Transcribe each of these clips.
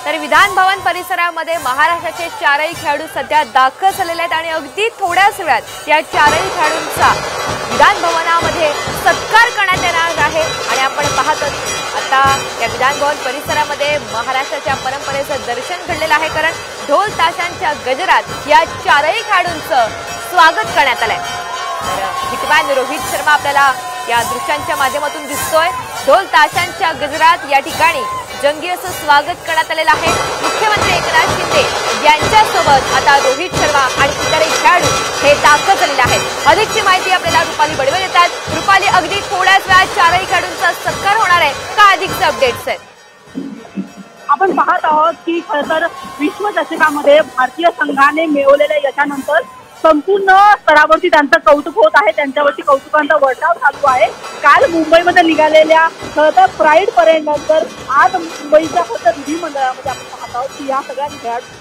तर विधान भवन परिसरामध्ये महाराष्ट्राचे चारही खेळाडू सध्या दाखल झालेले आहेत आणि अगदी थोड्याच वेळात या चारही खेळाडूंचा विधान भवनामध्ये सत्कार करण्यात येणार आहे। आणि आपण पाहतो आता या विधान भवन परिसरामध्ये महाराष्ट्राच्या परंपरेचं दर्शन घडलेलं आहे, कारण ढोल ताशांच्या गजरात या चारही खेळाडूंचं स्वागत करण्यात आलंय। तर हिटमॅन रोहित शर्मा आपल्याला या दृश्यांच्या माध्यमातून दिसतोय। ढोल ताशांच्या गजरात या ठिकाणी जंगी असं स्वागत करण्यात आलेलं आहे। मुख्यमंत्री एकनाथ शिंदे यांच्यासोबत आता रोहित शर्मा आणि इतरही खेळाडू हे दाखल झालेले आहेत। अधिकची माहिती आपल्याला रुपाली बडवे देतात। रुपाली, अगदी थोड्याच वेळात चारही खेळाडूंचा सत्कार होणार आहे का, अधिकचे अपडेट्स आहेत? आपण पाहत आहोत की खरं तर विश्वचषकामध्ये भारतीय संघाने मिळवलेल्या यशानंतर संपूर्ण स्तरावरती त्यांचं कौतुक होत आहे, त्यांच्यावरती कौतुकांचा वर्षाव चालू आहे। काल मुंबईमध्ये निघालेल्या खरं तर प्राईड परेड नंतर आज मुंबईच्या खरं तर विधिमंडळामध्ये आपण पाहत आहोत की या सगळ्या खेळाडू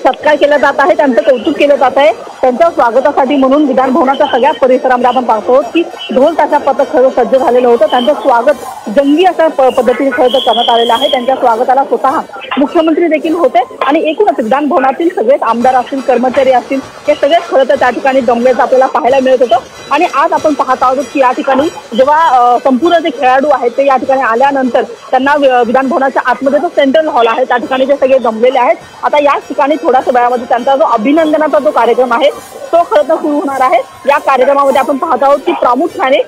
सत्कार केला जात आहे, त्यांचं कौतुक केलं जात आहे। त्यांच्या स्वागतासाठी म्हणून विधान भवनाच्या सगळ्या परिसरामध्ये आपण पाहतो की ढोल ताशा पथक खरं सज्ज झालेलं होतं। त्यांचं स्वागत जंगी अशा पद्धतीने खरं तर करण्यात आलेलं आहे। त्यांच्या स्वागताला स्वतः मुख्यमंत्री देखील होते आणि एकूणच विधान भवनातील सगळेच आमदार असतील, कर्मचारी असतील, हे सगळेच खरं तर त्या ठिकाणी जमल्याचं आपल्याला पाहायला मिळत होतं। आणि आज आपण पाहत आहोत की या ठिकाणी जेव्हा संपूर्ण जे खेळाडू आहेत ते या ठिकाणी आल्यानंतर त्यांना विधान भवनाच्या आतमध्ये जो सेंट्रल हॉल आहे त्या ठिकाणी जे सगळे जमलेले आहेत, आता याच ठिकाणी थोड्याच वेळामध्ये त्यांचा जो अभिनंदनाचा जो कार्यक्रम आहे तो खरं तर सुरू होणार आहे। या कार्यक्रमामध्ये आपण पाहत आहोत की प्रामुख्याने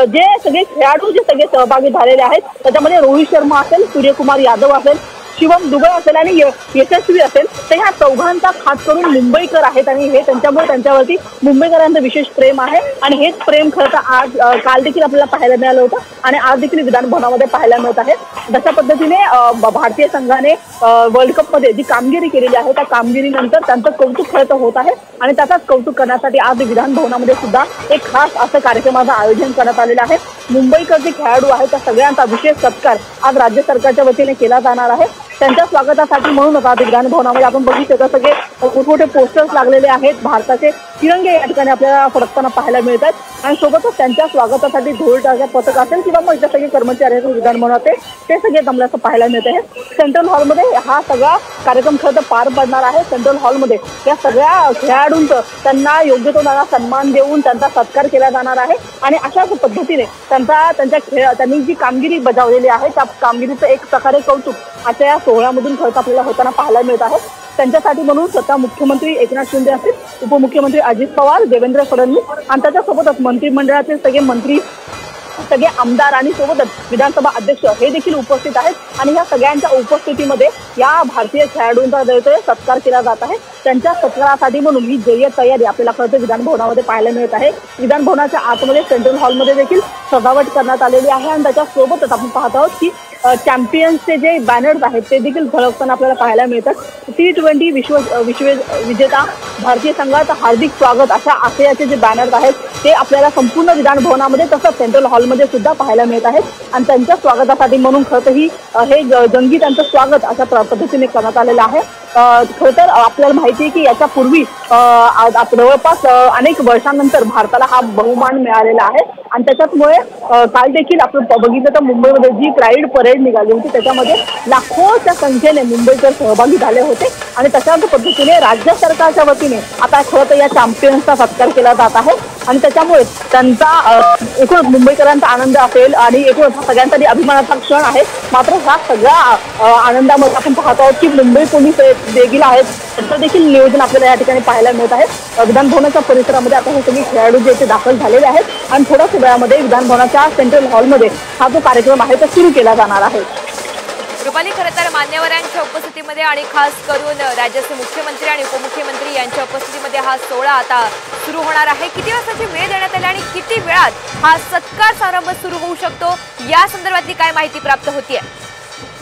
जे सगळे खेळाडू जे सगळे सहभागी झालेले आहेत त्याच्यामध्ये रोहित शर्मा असेल, सूर्यकुमार यादव असेल, शिवम दुबे असेल आणि यशस्वी असेल, तर ह्या चौघांचा खास करून मुंबईकर आहेत आणि हे त्यांच्यामुळे त्यांच्यावरती मुंबईकरांचं विशेष प्रेम आहे। आणि हेच प्रेम खरं तर आज काल देखील आपल्याला पाहायला मिळालं होतं आणि आज देखील विधान भवनामध्ये पाहायला मिळत आहे। जशा पद्धतीने भारतीय संघाने वर्ल्ड कपमध्ये जी कामगिरी केलेली आहे त्या कामगिरीनंतर त्यांचं कौतुक खरं तर होत आहे आणि त्याचाच कौतुक करण्यासाठी आज विधान भवनामध्ये सुद्धा एक खास असं कार्यक्रमाचं आयोजन करण्यात आलेलं आहे। मुंबईकर जे खेळाडू आहेत त्या सगळ्यांचा विशेष सत्कार आज राज्य सरकारच्या वतीने केला जाणार आहे। त्यांच्या स्वागतासाठी म्हणून आता विधान भवनामध्ये आपण बघितलं तर सगळे मोठमोठे पोस्टर्स लागलेले आहेत, भारताचे तिरंगे या ठिकाणी आपल्याला फडकताना पाहायला मिळतात आणि सोबतच त्यांच्या स्वागतासाठी ढोल ताशा पथक असेल किंवा मग इतर सगळे कर्मचारी आहेत विधान भवनाचे ते सगळे जमल्याचं पाहायला मिळत आहे। सेंट्रल हॉलमध्ये हा सगळा कार्यक्रम खरं तर पार पडणार आहे। सेंट्रल हॉलमध्ये या सगळ्या खेळाडूंचं त्यांना योग्य तो त्यांना सन्मान देऊन त्यांचा सत्कार केला जाणार आहे आणि अशाच पद्धतीने त्यांनी जी कामगिरी बजावलेली आहे त्या कामगिरीचं एक प्रकारे कौतुक अशा या सोहळ्यामधून खरं आपल्याला होताना पाहायला मिळत आहे। त्यांच्यासाठी म्हणून स्वतः मुख्यमंत्री एकनाथ शिंदे असतील, उपमुख्यमंत्री अजित पवार, देवेंद्र फडणवीस आणि त्याच्यासोबतच मंत्रिमंडळाचे सगळे मंत्री, सगळे आमदार आणि सोबतच विधानसभा अध्यक्ष हे देखील उपस्थित आहेत आणि या सगळ्यांच्या उपस्थितीमध्ये या भारतीय खेळाडूंचा सत्कार केला जात आहे। त्यांच्या सत्कारासाठी म्हणून ही जय्यत तयारी आपल्याला खरं विधान भवनामध्ये पाहायला मिळत आहे। विधान भवनाच्या आतमध्ये सेंट्रल हॉलमध्ये देखील सजावट करण्यात आलेली आहे आणि त्याच्यासोबतच आपण पाहत आहोत की चॅम्पियन्सचे जे बॅनर्स आहेत ते देखील झळकताना आपल्याला पाहायला मिळतात। T20 विश्व विजेता भारतीय संघाचं हार्दिक स्वागत अशा आशयाचे जे बॅनर्स आहेत ते आपल्याला संपूर्ण विधान भवनामध्ये तसंच सेंट्रल हॉलमध्ये सुद्धा पाहायला मिळत आहेत आणि त्यांच्या स्वागतासाठी म्हणून खरं ही हे जंगी त्यांचं स्वागत अशा पद्धतीने करण्यात आलेलं आहे। खरं तर आपल्याला माहिती आहे की याच्या पूर्वी जवळपास अनेक वर्षांनंतर भारताला हा बहुमान मिळालेला आहे आणि त्याच्यामुळे काल देखील आपण बघितलं तर मुंबईमध्ये जी प्राईड परेड निघाली होती त्याच्यामध्ये लाखोच्या संख्येने मुंबईकर सहभागी झाले होते आणि तशाच पद्धतीने राज्य सरकारच्या वतीने आता खरं तर या चॅम्पियन्सचा सत्कार केला जात आहे आणि त्याच्यामुळे त्यांचा एकूण मुंबईकरांचा आनंद असेल आणि एकूण सगळ्यांसाठी अभिमानाचा क्षण आहे। मात्र ह्या सगळ्या आनंदामध्ये आपण पाहत आहोत की मुंबई पोलीस देखील आहेत, त्यांचं देखील नियोजन आपल्याला या ठिकाणी पाहायला मिळत आहे। विधान भवनाच्या परिसरामध्ये आता हे सगळे खेळाडू जे इथे दाखल झालेले आहेत आणि थोड्याच वेळामध्ये विधान भवनाच्या सेंट्रल हॉलमध्ये हा जो कार्यक्रम आहे तो सुरू केला जाणार आहे। रुपाली, खरं तर मान्यवरांच्या उपस्थितीमध्ये आणि खास करून राज्याचे मुख्यमंत्री आणि उपमुख्यमंत्री यांच्या उपस्थितीमध्ये हा सोहळा आता सुरू होणार आहे। किती वाजताची वेळ देण्यात आली आणि किती वेळात हा सत्कार समारंभ सुरू होऊ शकतो या संदर्भातली काय माहिती प्राप्त होतीये?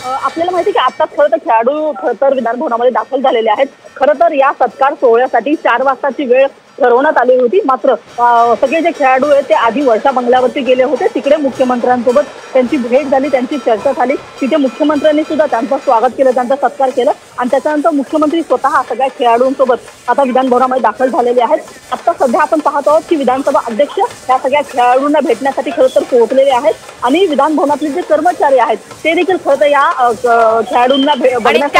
आपल्याला माहिती की आता खरं तर खेळाडू खरं तर विधान भवनामध्ये दाखल झालेले आहेत। खरं तर या सत्कार सोहळ्यासाठी 4 वाजताची वेळ ठरवण्यात आली होती, मात्र सगळे जे खेळाडू आहेत ते आधी वर्षा बंगल्यावरती गेले होते, तिकडे मुख्यमंत्र्यांसोबत त्यांची भेट झाली, त्यांची चर्चा झाली, तिथे मुख्यमंत्र्यांनी सुद्धा त्यांचं स्वागत केलं, त्यांचा सत्कार केला आणि त्याच्यानंतर मुख्यमंत्री स्वतः सगळ्या खेळाडूंसोबत आता विधान भवनामध्ये दाखल झालेले आहेत। आता सध्या आपण पाहत आहोत की विधानसभा अध्यक्ष या सगळ्या खेळाडूंना भेटण्यासाठी खरं तर पोहोचलेले आहेत आणि विधान भवनातले जे कर्मचारी आहेत ते देखील खरं तर या खेळाडूंना बघण्यासाठी